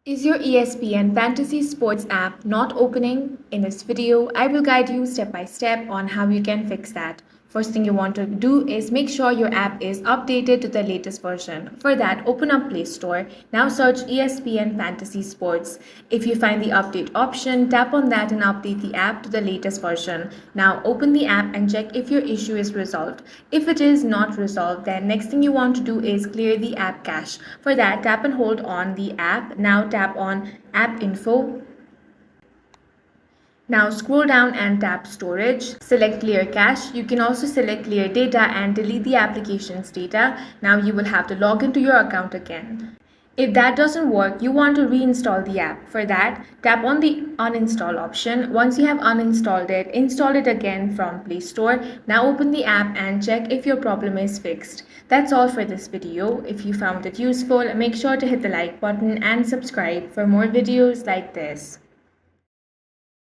Is your ESPN Fantasy Sports app not opening? In this video, I will guide you step by step on how you can fix that. First thing you want to do is make sure your app is updated to the latest version. For that, open up Play Store. Now search ESPN Fantasy Sports. If you find the update option, tap on that and update the app to the latest version. Now open the app and check if your issue is resolved. If it is not resolved, then next thing you want to do is clear the app cache. For that, tap and hold on the app. Now tap on App Info. Now scroll down and tap Storage. Select Clear Cache. You can also select Clear Data and delete the application's data. Now you will have to log into your account again. If that doesn't work, you want to reinstall the app. For that, tap on the uninstall option. Once you have uninstalled it, install it again from Play Store. Now open the app and check if your problem is fixed. That's all for this video. If you found it useful, make sure to hit the like button and subscribe for more videos like this.